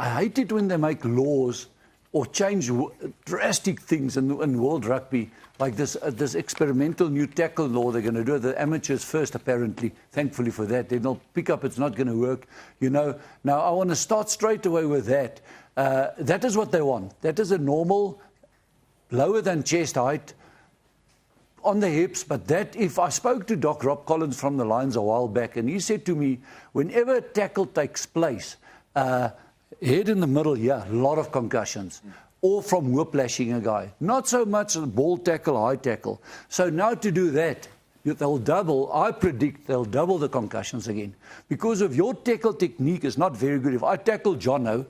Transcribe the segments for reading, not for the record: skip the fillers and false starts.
I hate it when they make laws or change drastic things in world rugby, like this experimental new tackle law they're going to do. The amateurs first, apparently, thankfully for that. Then they'll pick up it's not going to work. Now I want to start straight away with that. That is what they want. That is a normal, lower than chest height, on the hips, but that, if I spoke to Doc Rob Collins from the Lions a while back, and he said to me, whenever a tackle takes place, head in the middle, a lot of concussions, or from whiplashing a guy. Not so much ball tackle, high tackle. So now to do that, I predict they'll double the concussions again. Because of your tackle technique is not very good. If I tackle Jono,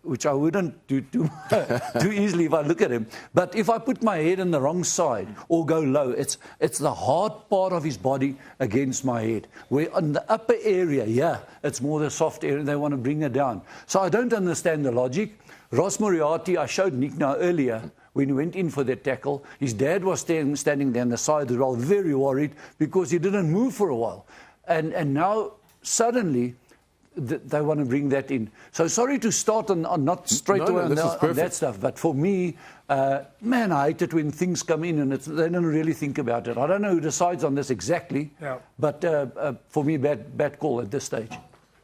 which I wouldn't do too easily if I look at him. But if I put my head on the wrong side or go low, it's the hard part of his body against my head. Where on the upper area, it's more the soft area, they want to bring it down. So I don't understand the logic. Ross Moriarty, I showed Nick now earlier, when he went in for that tackle, his dad was standing there on the side as well, very worried because he didn't move for a while. And now, suddenly, they want to bring that in. So sorry to start on not straight away on that stuff, but for me, man, I hate it when things come in and they don't really think about it. I don't know who decides on this exactly, but for me, bad call at this stage.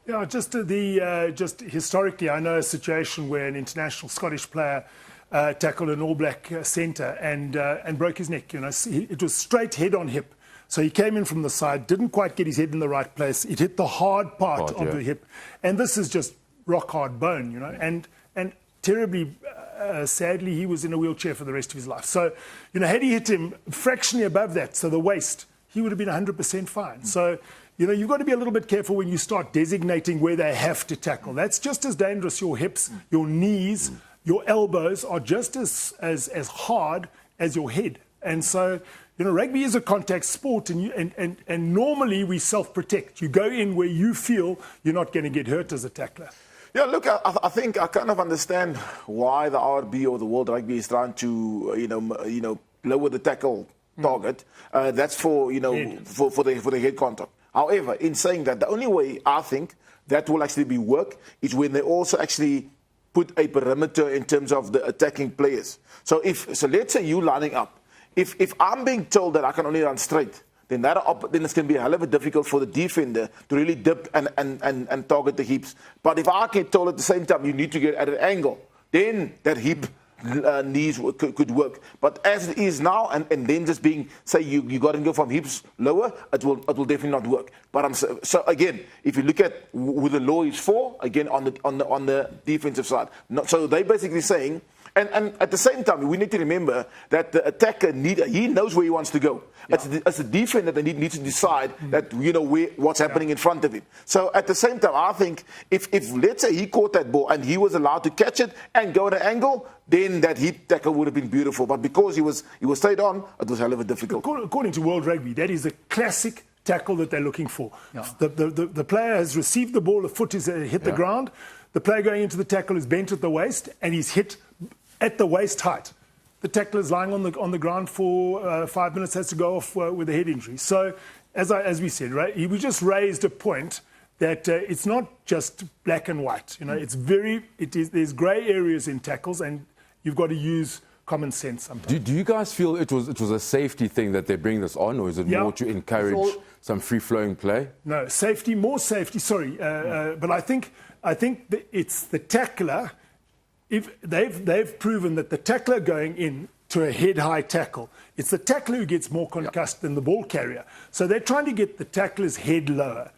Yeah, just historically, I know a situation where an international Scottish player tackled an All Black centre and broke his neck. It was straight head on hip. So he came in from the side, didn't quite get his head in the right place. It hit the hard part of the hip. And this is just rock hard bone, And terribly, sadly, he was in a wheelchair for the rest of his life. So, had he hit him fractionally above that, so the waist, he would have been 100% fine. So, you've got to be a little bit careful when you start designating where they have to tackle. That's just as dangerous. Your hips, your knees, your elbows are just as hard as your head. And so, rugby is a contact sport, and normally we self-protect. You go in where you feel you're not going to get hurt as a tackler. Yeah, look, I think I kind of understand why the RB or the World Rugby is trying to, lower the tackle target. That's for the head contact. However, in saying that, the only way I think that will actually work is when they also actually put a perimeter in terms of the attacking players. So let's say you lining up. If I'm being told that I can only run straight, then it's going to be a hell of a difficult for the defender to really dip and target the hips. But if I get told at the same time you need to get at an angle, then that hip knees could work. But as it is now, and then just being, say you got to go from hips lower, it will definitely not work. But so again, if you look at who the law is for, again on the defensive side, so they basically saying. And at the same time, we need to remember that the attacker he knows where he wants to go. Yeah. It's the defender that needs to decide that what's happening in front of him. So at the same time, I think if let's say he caught that ball and he was allowed to catch it and go at an angle, then that hip tackle would have been beautiful. But because he was straight on, it was hell of a difficult. According to World Rugby, that is a classic tackle that they're looking for. Yeah. The player has received the ball, the foot is hit the ground. The player going into the tackle is bent at the waist and he's hit at the waist height. The tackler is lying on the ground for 5 minutes, has to go off with a head injury. So, as we said, right, we just raised a point that it's not just black and white. There's grey areas in tackles, and you've got to use common sense sometimes. Do you guys feel it was a safety thing that they bring this on, or is it more to encourage some free-flowing play? No, more safety. Sorry, but I think that it's the tackler. If they've proven that the tackler going in to a head-high tackle, it's the tackler who gets more concussed than the ball carrier. So they're trying to get the tackler's head lower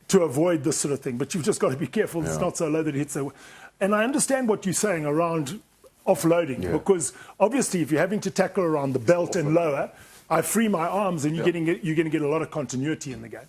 to avoid this sort of thing. But you've just got to be careful. It's not so low that it hits the... And I understand what you're saying around offloading, because obviously if you're having to tackle around the belt and lower, I free my arms and you're going to get a lot of continuity in the game.